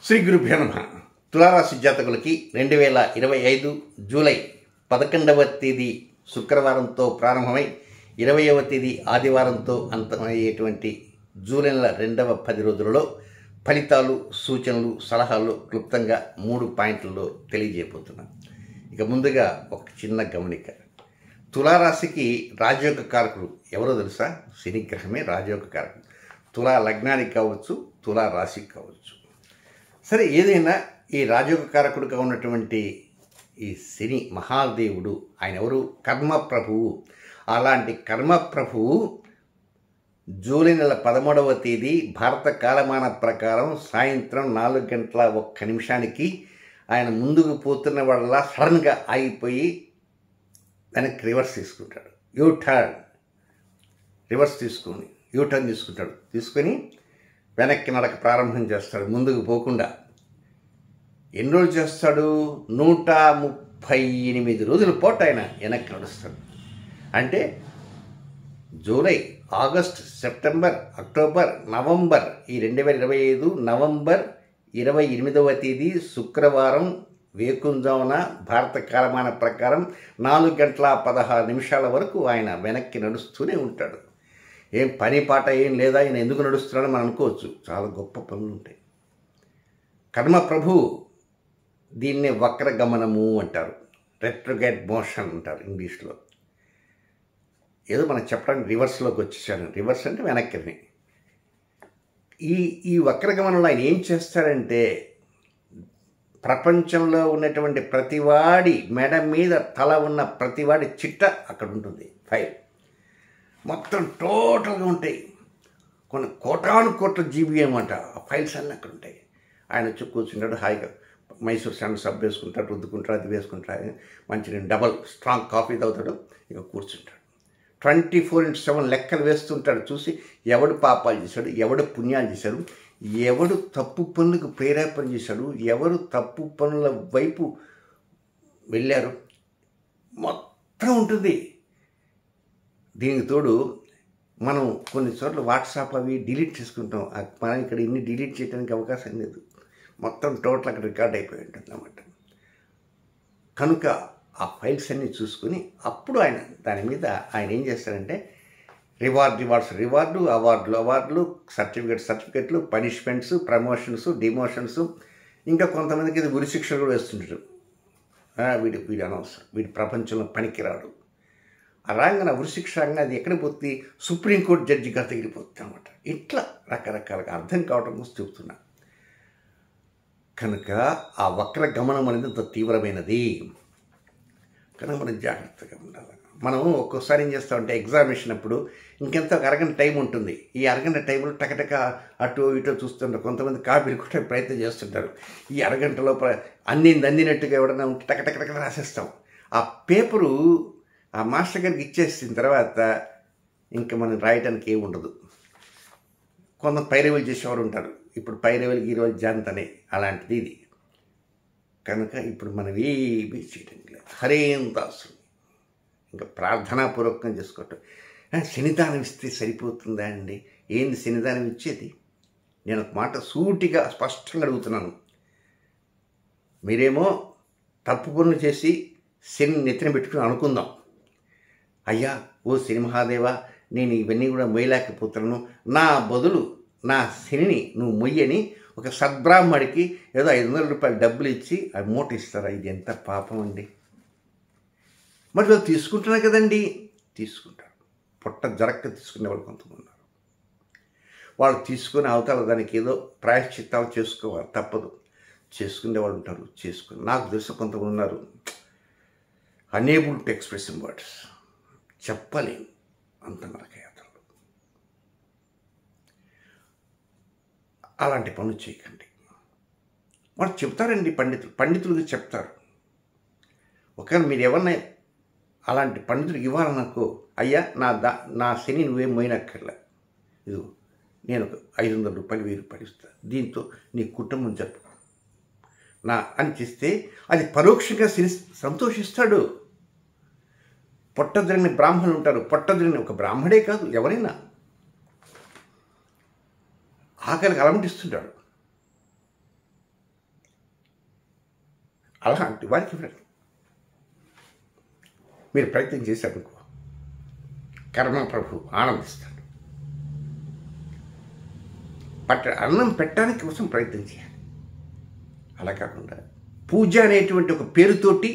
శ్రీ గురుభ్యో నమః. తులారాశి జాతకులకి 2025 జూలై 11వ తేదీ శుక్రవారంతో ప్రారంభమై 20వ తేదీ ఆదివారంతో అంతమయ్యేటువంటి జూలై నెల రెండవ 10 రోజులలో ఫలితాలు, సూచనలు, సలహాలు క్లుప్తంగా 3 పాయింట్లలో తెలియజేయబోతున్నాను. ఇక ముందుగా ఒక చిన్న గమనిక. తులారాశికి రాజయోగ కారకుడు ఎవరో తెలుసా? శని గ్రహమే రాజయోగ కారకుడు. తులా లగ్నానికి కావచ్చు, తులా రాశికి కావచ్చు. సరే, ఏదైనా ఈ రాజయోగ కారకుడుగా ఉన్నటువంటి ఈ శని మహాదేవుడు, ఆయన ఎవరు? కర్మప్రభువు. అలాంటి కర్మప్రభువు జూలై నెల 13వ తేదీ భారత కాలమాన ప్రకారం సాయంత్రం 4:01 ఆయన ముందుకు పోతున్న వాళ్ళ సడన్గా ఆగిపోయి వెనక్కి రివర్స్ తీసుకుంటాడు. యూటర్న్ తీసుకుంటాడు. తీసుకొని వెనక్కి నడక ప్రారంభం చేస్తాడు, ముందుకు పోకుండా. ఎన్ని రోజులు చేస్తాడు? 138 రోజుల పాటు ఆయన వెనక్కి నడుస్తాడు. అంటే July, August, September, October, November, ఈ 2025 నవంబర్ 28వ తేదీ శుక్రవారం వేకుంజామున భారత కాలమాన ప్రకారం 4:16 వరకు ఆయన వెనక్కి నడుస్తూనే ఉంటాడు. ఏం పని పాట ఏం లేదా, ఆయన ఎందుకు నడుస్తున్నాడో మనం అనుకోవచ్చు. చాలా గొప్ప పనులు ఉంటాయి. కర్మప్రభు దీన్నే వక్రగమనము అంటారు, రెట్రోగ్రేడ్ మోషన్ అంటారు ఇంగ్లీష్లో. ఏదో మనం చెప్పడానికి రివర్స్లోకి వచ్చేసాను. రివర్స్ అంటే వెనక్కి. ఈ వక్రగమనంలో ఆయన ఏం చేస్తాడంటే, ప్రపంచంలో ఉన్నటువంటి ప్రతివాడి మెడ మీద తల ఉన్న ప్రతివాడి చిట్ట అక్కడ ఉంటుంది. ఫైల్ మొత్తం టోటల్గా ఉంటాయి. కొన్ని కోటాను కోట్ల జీబీ ఏమంట ఆ ఫైల్స్ అన్నీ అక్కడ ఉంటాయి. ఆయన వచ్చి కూర్చుంటాడు, హాయిగా మైసూర్ శాండ్ సబ్ వేసుకుంటాడు, రుద్దుకుంటాడు, అది వేసుకుంటాడు, మంచి డబల్ స్ట్రాంగ్ కాఫీ తాగుతాడు, ఇక కూర్చుంటాడు. 24/7 లెక్కలు వేస్తుంటాడు. చూసి ఎవడు పాపాలు చేశాడు, ఎవడు పుణ్యాలు చేశాడు, ఎవడు తప్పు పనులకు ప్రేరేపణ చేశాడు, ఎవరు తప్పు పనుల వైపు వెళ్ళారు, మొత్తం ఉంటుంది. దీనికి తోడు మనం కొన్ని చోట్ల వాట్సాప్ అవి డిలీట్ చేసుకుంటాం. మనం ఇక్కడ ఇన్ని డిలీట్ చేయడానికి అవకాశం లేదు. మొత్తం టోటల్ అక్కడ రికార్డ్ అయిపోయి ఉంటుంది అన్నమాట. కనుక ఆ ఫైల్స్ అన్నీ చూసుకుని అప్పుడు ఆయన దాని మీద ఆయన ఏం చేస్తారంటే, రివార్డు, అవార్డులు, సర్టిఫికెట్లు, పనిష్మెంట్స్, ప్రమోషన్స్, డిమోషన్స్, ఇంకా కొంతమందికి ఇది ఉరిశిక్షలు కూడా వేస్తుంటారు. వీడి అనవసరం, వీడి ప్రపంచంలో పనికిరాడు. రాగానే ఉరిశిక్షంగా అది ఎక్కడ పోతుంది? సుప్రీంకోర్టు జడ్జి గారు తగిలిపోతుంది అనమాట. ఇట్లా రకరకాలుగా అర్థం కావడం కోసం చెబుతున్నా. కనుక ఆ వక్ర గమనం అనేది అంత తీవ్రమైనది. కనుక మనం జాగ్రత్తగా ఉండాలి. మనం ఒక్కోసారి ఏం చేస్తామంటే, ఎగ్జామినేషన్ అప్పుడు ఇంకెంత ఒక అరగంట టైం ఉంటుంది. ఈ అరగంట టైంలో టకటక అటు ఇటో చూస్తుంటారు. కొంతమంది కాపీలు కూడా ప్రయత్నం చేస్తుంటారు. ఈ అరగంట లోపల అందినట్టుగా ఎవడన్నా ఉంటే టకటక రాసేస్తాం. ఆ పేపరు ఆ మాస్టర్ గారికి ఇచ్చేసిన తర్వాత ఇంకా మనం రాయడానికి ఏమి ఉండదు. కొంత పైరవీలు చేసేవారు ఉంటారు. ఇప్పుడు పైరవీలు గీరవీలు జాంతనే అలాంటిది ఇది. కనుక ఇప్పుడు మనం ఏమీ చేయడం లేదు. హరేం దాసు ఇంకా ప్రార్థనాపూర్వకం చేసుకోవటం. శనిదానం ఇస్తే సరిపోతుందా అండి? ఏంది శనిదానం ఇచ్చేది? నేను ఒక మాట సూటిగా స్పష్టంగా అడుగుతున్నాను. మీరేమో తప్పు పనులు చేసి శని నెత్తిన పెట్టుకుని అనుకుందాం, అయ్యా ఓ శని మహాదేవా, నేను ఇవన్నీ కూడా మొయ్యలేకపోతున్నాను, నా బదులు నా శనిని నువ్వు మొయ్యని ఒక సద్బ్రాహ్మడికి ఏదో 500 రూపాయలు డబ్బులు ఇచ్చి ఆ మూట ఇస్తారా? ఇది ఎంత పాపం అండి. మరి వాళ్ళు తీసుకుంటున్నారు కదండి. తీసుకుంటారు. పొట్ట జరక్క తీసుకునేవాళ్ళు కొంతమంది ఉన్నారు. వాళ్ళు తీసుకునే అవతల దానికి ఏదో ప్రాయశ్చిత్తాలు చేసుకోవాలి, తప్పదు. చేసుకునే వాళ్ళు ఉంటారు. నాకు తెలిసి కొంతమంది ఉన్నారు, unable to express in words, చెప్పలేము అంత నరకయాత్రలు. అలాంటి పనులు చేయకండి. వాళ్ళు చెప్తారండి, పండితులు చెప్తారు. ఒకవేళ మీరు ఎవరినై అలాంటి పండితుడికి ఇవ్వాలనుకో, అయ్యా నా శని నువ్వేం మోయినక్కర్లే, ఇది నేను ఒక 500 రూపాయలు 1000 రూపాయలు ఇస్తాను, దీంతో నీ కుటుంబం జరుపు అని చేస్తే అది పరోక్షంగా శని సంతోషిస్తాడు. పొట్టదరిని బ్రాహ్మణులు ఉంటారు. పొట్టదరిని ఒక బ్రాహ్మడే కాదు, ఎవరైనా ఆకలికి అలమటిస్తుంటాడు. అలాంటి వారికి ఇవ్వండి. మీరు ప్రయత్నం చేశారనుకో, కర్మ ప్రభు ఆనందిస్తాడు. అన్నం పెట్టడానికి కోసం ప్రయత్నం చేయాలి. అలా కాకుండా పూజ అనేటువంటి ఒక పేరుతోటి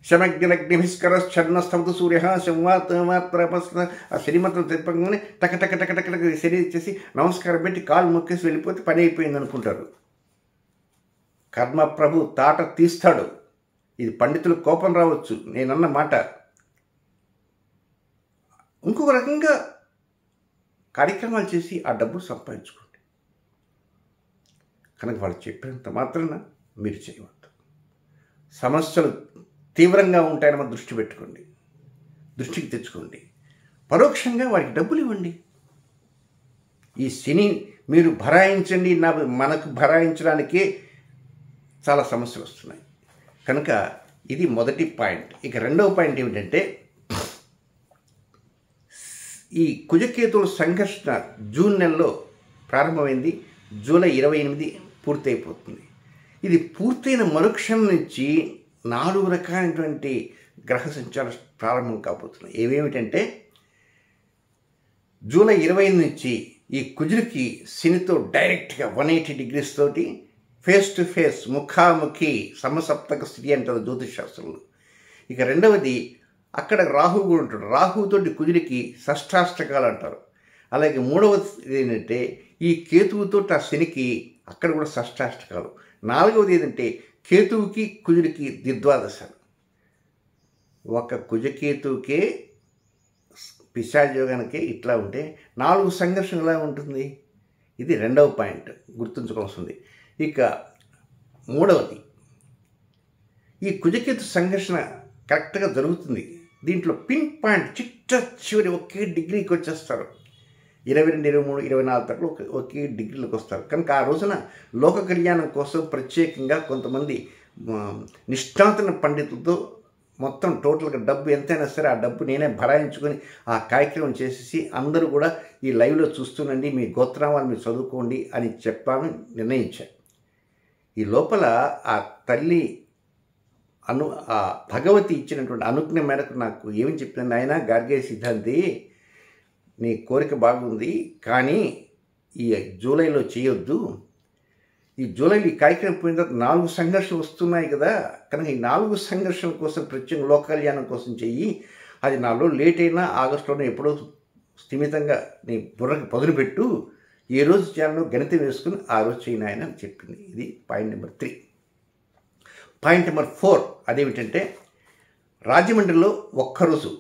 శమగ్నిస్కరశ్చర్ణస్తమత సూర్య సంవాత్ర ఆ శనిమంత్రం చెప్పగానే టక టక టక టక టక శని ఇచ్చేసి నమస్కారం పెట్టి కాలు మొక్కేసి వెళ్ళిపోతే పని అయిపోయింది అనుకుంటారు. కర్మ ప్రభు తాట తీస్తాడు. ఇది పండితులకు కోపం రావచ్చు నేనన్న మాట. ఇంకొక రకంగా కార్యక్రమాలు చేసి ఆ డబ్బులు సంపాదించుకోండి. కనుక వాళ్ళు చెప్పినంత మాత్రాన మీరు చేయవద్దు. సమస్యలు తీవ్రంగా ఉంటాయని మనం దృష్టికి తెచ్చుకోండి. పరోక్షంగా వారికి డబ్బులు ఇవ్వండి. ఈ శని మీరు భరాయించండి, మనకు భరాయించడానికే చాలా సమస్యలు వస్తున్నాయి. కనుక ఇది మొదటి పాయింట్. ఇక రెండవ పాయింట్ ఏమిటంటే, ఈ కుజకేతువుల సంఘర్షణ జూన్ నెలలో ప్రారంభమైంది. జూలై 28 పూర్తయిపోతుంది. ఇది పూర్తయిన మరుక్షణం నుంచి 4 రకాలైనటువంటి గ్రహ సంచారం ప్రారంభం కాబోతున్నాయి. ఏవేమిటంటే, జూలై 25 నుంచి ఈ కుజుడికి శనితో డైరెక్ట్గా 180 degrees తోటి ఫేస్ టు ఫేస్ ముఖాముఖి సమసప్తక స్థితి అంటారు జ్యోతిష్ శాస్త్రంలో. ఇక రెండవది అక్కడ రాహువు కూడా ఉంటాడు. రాహువుతోటి కుజుడికి షష్టాష్టకాలు అంటారు. అలాగే మూడవది ఏంటంటే ఈ కేతువుతో ఆ శనికి అక్కడ కూడా షష్టాష్టకాలు. నాలుగవది ఏంటంటే కేతువుకి కుజుడికి ద్విద్వాదశాలు. ఒక కుజకేతువుకే పిశాచయోగానికే ఇట్లా ఉంటే 4 సంఘర్షణ ఎలా ఉంటుంది? ఇది రెండవ పాయింట్ గుర్తుంచుకోవాల్సింది. ఇక మూడవది, ఈ కుజకేతు సంఘర్షణ కరెక్ట్గా జరుగుతుంది. దీంట్లో పిన్ పాయింట్ చివరి ఒకే డిగ్రీకి వచ్చేస్తారు. 22, 23, 24 తక్కువ ఒకే డిగ్రీలకు వస్తారు. కనుక ఆ రోజున లోక కళ్యాణం కోసం ప్రత్యేకంగా కొంతమంది నిష్ఠాతన పండితులతో మొత్తం టోటల్గా డబ్బు ఎంతైనా సరే ఆ డబ్బు నేనే భరాయించుకొని ఆ కార్యక్రమం చేసేసి అందరూ కూడా ఈ లైవ్లో చూస్తుండండి, మీ గోత్రామాలు మీరు చదువుకోండి అని చెప్పాలని నిర్ణయించాను. ఈ లోపల ఆ తల్లి ఆ భగవతి ఇచ్చినటువంటి అనుజ్ఞ మేరకు నాకు ఏమని చెప్పింది, ఆయన గార్గేయ సిద్ధాంతి నీ కోరిక బాగుంది కానీ ఈ జూలైలో చేయొద్దు. ఈ జూలైలో ఈ కార్యక్రమం పోయిన తర్వాత 4 సంఘర్షణలు వస్తున్నాయి కదా, కనుక ఈ 4 సంఘర్షణల కోసం ప్రత్యేక లోక కళ్యాణం కోసం చెయ్యి. అది 4 రోజులు లేట్ అయినా ఆగస్టులోనే ఎప్పుడో స్థిమితంగా నీ బుర్రకి పదులు పెట్టు. ఏ రోజు చేయాలో గణితం వేసుకుని ఆ రోజు చేయను ఆయన అని చెప్పింది. ఇది పాయింట్ నెంబర్ 3. పాయింట్ నెంబర్ 4 అదేమిటంటే, రాజమండ్రిలో ఒక్కరోజు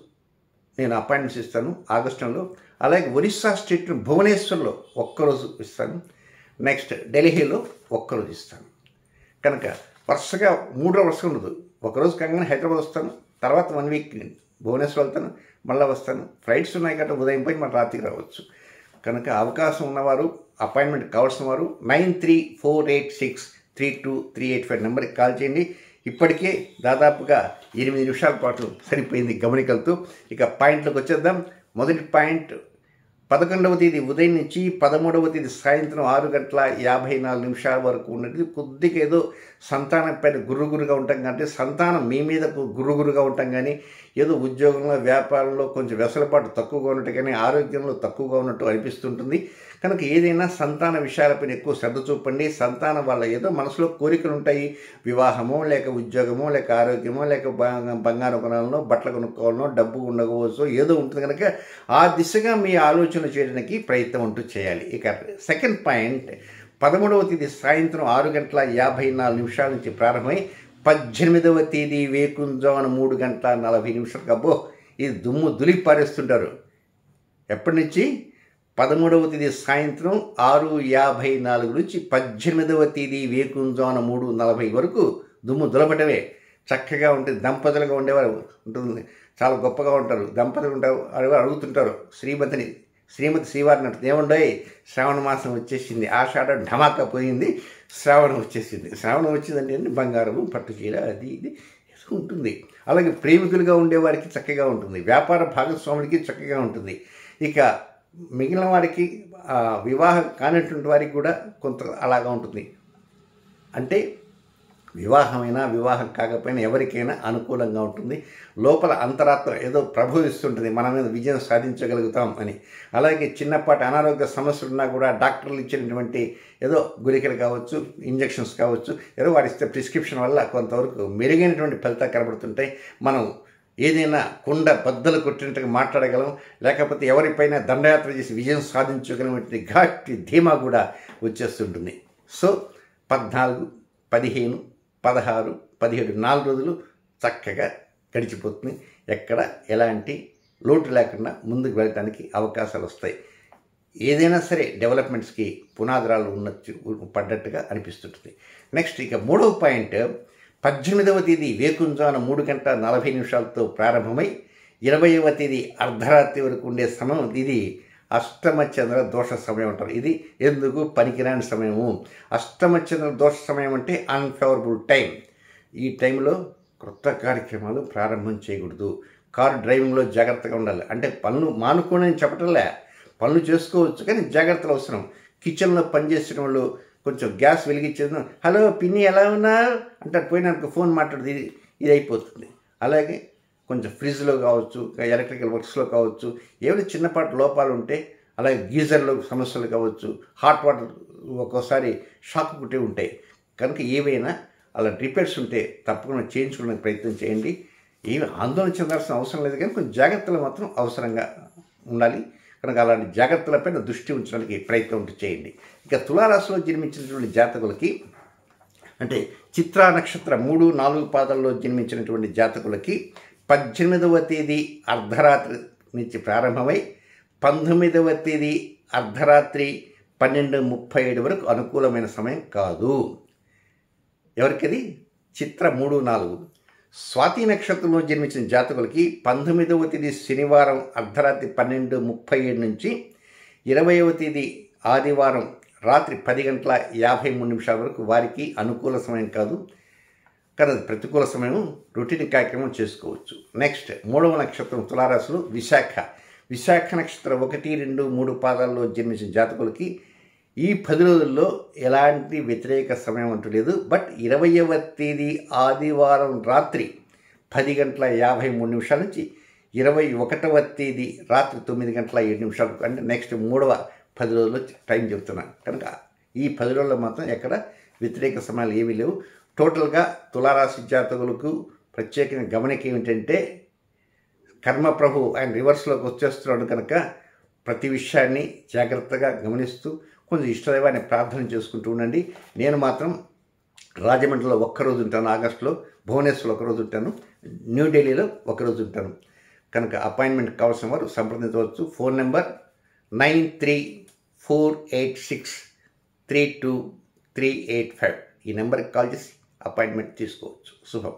నేను అపాయింట్మెంట్స్ ఇస్తాను ఆగస్టు నెలలో. అలాగే ఒరిస్సా స్టేట్ భువనేశ్వర్లో ఒక్కరోజు ఇస్తాను. నెక్స్ట్ ఢిల్లీలో ఒక్కరోజు ఇస్తాను. కనుక వరుసగా 3 వరుసగా ఉండదు. ఒకరోజు కాగానే హైదరాబాద్ వస్తాను, తర్వాత 1 వీక్ భువనేశ్వర్ వెళ్తాను, మళ్ళీ వస్తాను. ఫ్లైట్స్ ఉన్నాయి కాబట్టి ఉదయం పోయి మళ్ళీ రాత్రికి రావచ్చు. కనుక అవకాశం ఉన్నవారు, అపాయింట్మెంట్ కావాల్సిన వారు 9348632385 నెంబర్కి కాల్ చేయండి. ఇప్పటికే దాదాపుగా 8 నిమిషాల పాటు సరిపోయింది గమనికలతో. ఇక పాయింట్లోకి వచ్చేద్దాం. మొదటి పాయింట్, 11వ తేదీ ఉదయం నుంచి 13వ తేదీ సాయంత్రం 6:54 వరకు ఉన్నది. కొద్దిగా ఏదో సంతానం పైన గుర్రుగురుగా ఉంటాం కానీ, సంతానం మీ మీద గుర్రుగురుగా ఉంటాం కానీ, ఏదో ఉద్యోగంలో వ్యాపారంలో కొంచెం వెసలుబాటు తక్కువగా ఉన్నట్టు కానీ ఆరోగ్యంలో తక్కువగా ఉన్నట్టు అనిపిస్తుంటుంది. కనుక ఏదైనా సంతాన విషయాలపైన ఎక్కువ శ్రద్ధ చూపండి. సంతానం వల్ల ఏదో మనసులో కోరికలు ఉంటాయి. వివాహమో లేక ఉద్యోగమో లేక ఆరోగ్యమో లేక బంగారం కొనాలనో బట్టలు కొనుక్కోవాలనో డబ్బు ఉండకపోవచ్చో ఏదో ఉంటుంది. కనుక ఆ దిశగా మీ ఆలోచన చేయడానికి ప్రయత్నం అంటూ చేయాలి. ఇక సెకండ్ పాయింట్, 13వ తేదీ సాయంత్రం 6:54 నుంచి ప్రారంభమై 18వ తేదీ వేకుంజామున 3:40 అబ్బో ఇది దుమ్ము దులిపారేస్తుంటారు. ఎప్పటి నుంచి? 13వ తేదీ సాయంత్రం 6:54 నుంచి 18వ తేదీ వేకుంజామున 3:40 వరకు దుమ్ము దులపటమే. చక్కగా ఉంటుంది. దంపతులుగా ఉండేవారు ఉంటుంది, చాలా గొప్పగా ఉంటారు. దంపతులు ఉంటారు, అడుగుతుంటారు శ్రీమతి శ్రీవారిని అంటుంది, ఏముండయి శ్రావణ మాసం వచ్చేసింది, ఆషాఢం ఢమాకా పోయింది, శ్రావణం వచ్చేసింది. శ్రావణం వచ్చిందంటే బంగారము పట్టు చీర అది ఇది ఉంటుంది. అలాగే ప్రేమికులుగా ఉండేవారికి చక్కగా ఉంటుంది, వ్యాపార భాగస్వాములకి చక్కగా ఉంటుంది. ఇక మిగిలిన వారికి వివాహం కానటువంటి వారికి కూడా కొంత అలాగా ఉంటుంది. అంటే వివాహమైనా వివాహం కాకపోయినా ఎవరికైనా అనుకూలంగా ఉంటుంది. లోపల అంతరాత్మ ఏదో ప్రభవిస్తుంటుంది, మన మీద విజయం సాధించగలుగుతాం అని. అలాగే చిన్నపాటి అనారోగ్య సమస్యలు ఉన్నా కూడా డాక్టర్లు ఇచ్చినటువంటి ఏదో గుళికలు కావచ్చు, ఇంజెక్షన్స్ కావచ్చు, ఏదో వారిస్తే ప్రిస్క్రిప్షన్ వల్ల కొంతవరకు మెరుగైనటువంటి ఫలితాలు కనబడుతుంటాయి. మనం ఏదైనా కుండ బద్దలు కొట్టినట్టుగా మాట్లాడగలం, లేకపోతే ఎవరిపైన దండయాత్ర చేసి విజయం సాధించగలిగినటువంటి ఘాటి ధీమా కూడా వచ్చేస్తుంటుంది. సో 14, 15, 16, 17 4 రోజులు చక్కగా గడిచిపోతుంది. ఎక్కడ ఎలాంటి లోటు లేకుండా ముందుకు వెళ్ళడానికి అవకాశాలు వస్తాయి. ఏదైనా సరే డెవలప్మెంట్స్కి పునాదురాలు పడ్డట్టుగా అనిపిస్తుంటుంది. నెక్స్ట్ ఇక 3వ పాయింట్, 18వ తేదీ వేకుంజాన 3:40 ప్రారంభమై 20వ తేదీ అర్ధరాత్రి వరకు ఉండే సమయం ఇది అష్టమచంద్ర దోష సమయం అంటారు. ఇది ఎందుకు పనికిరాని సమయము. అష్టమచంద్ర దోష సమయం అంటే అన్ఫేవరబుల్ టైం. ఈ టైంలో కొత్త కార్యక్రమాలు ప్రారంభం చేయకూడదు. కారు డ్రైవింగ్లో జాగ్రత్తగా ఉండాలి. అంటే పనులు మానుకోనని చెప్పటంలే, పనులు చేసుకోవచ్చు కానీ జాగ్రత్తలు అవసరం. కిచెన్లో పనిచేసిన వాళ్ళు కొంచెం గ్యాస్ వెలిగించేది, హలో పిన్ని ఎలా ఉన్నావు అంటారు, పోయినాక ఫోన్ మాట్లాడదు, ఇది అయిపోతుంది. అలాగే కొంచెం ఫ్రిడ్జ్లో కావచ్చు, ఎలక్ట్రికల్ వర్క్స్లో కావచ్చు, ఏమైనా చిన్నపాటి లోపాలు ఉంటే, అలాగే గీజర్లో సమస్యలు కావచ్చు, హాట్ వాటర్ ఒక్కోసారి షాక్ పుట్టి ఉంటాయి కనుక ఏవైనా అలా రిపేర్స్ ఉంటే తప్పకుండా చేయించుకోవడానికి ప్రయత్నం చేయండి. ఏమి ఆందోళన చెందాల్సిన అవసరం లేదు కానీ కొంచెం జాగ్రత్తలు మాత్రం అవసరంగా ఉండాలి కనుక అలాంటి జాగ్రత్తలపైన దృష్టి ఉంచడానికి ప్రయత్నం చేయండి. ఇక తులారాశిలో జన్మించినటువంటి జాతకులకి అంటే చిత్రా నక్షత్ర 3, 4 పాదాల్లో జన్మించినటువంటి జాతకులకి 18వ తేదీ అర్ధరాత్రి నుంచి ప్రారంభమై 19వ తేదీ అర్ధరాత్రి 12:37 వరకు అనుకూలమైన సమయం కాదు. ఎవరికది? చిత్ర 3, 4. స్వాతి నక్షత్రంలో జన్మించిన జాతకులకి 19వ తేదీ శనివారం అర్ధరాత్రి 12:37 నుంచి 20వ తేదీ ఆదివారం రాత్రి 10:53 వరకు వారికి అనుకూల సమయం కాదు. కానీ అది ప్రతికూల సమయం, రొటీన్ కార్యక్రమం చేసుకోవచ్చు. నెక్స్ట్ 3వ నక్షత్రం తులారాశిలో విశాఖ నక్షత్రం 1, 2, 3 పాదాల్లో జన్మించిన జాతకులకి ఈ 10 రోజుల్లో ఎలాంటి వ్యతిరేక సమయం అంటూ లేదు. బట్ 20వ తేదీ ఆదివారం రాత్రి 10:53 నుంచి 21వ తేదీ రాత్రి 9:07 వరకు అంటే నెక్స్ట్ 3వ 10 రోజుల్లో టైం చెబుతున్నాను కనుక ఈ 10 రోజుల్లో మాత్రం ఎక్కడ వ్యతిరేక సమయాలు ఏమీ లేవు. టోటల్గా తులారాశి జాతకులకు ప్రత్యేకంగా గమనిక ఏమిటంటే కర్మప్రభు ఆయన రివర్స్లోకి వచ్చేస్తున్నాడు కనుక ప్రతి విషయాన్ని జాగ్రత్తగా గమనిస్తూ కొంచెం ఇష్టదైవాన్ని ప్రార్థన చేసుకుంటూ ఉండండి. నేను మాత్రం రాజమండ్రిలో ఒక్కరోజు ఉంటాను, ఆగస్టులో భువనేశ్వర్లో ఒకరోజు ఉంటాను, న్యూఢిల్లీలో ఒకరోజు ఉంటాను కనుక అపాయింట్మెంట్ కావాల్సిన వారు సంప్రదించవచ్చు. ఫోన్ నెంబర్ 9348632385 ఈ నెంబర్కి కాల్ చేసి అపాయింట్మెంట్ తీసుకోవచ్చు. శుభం.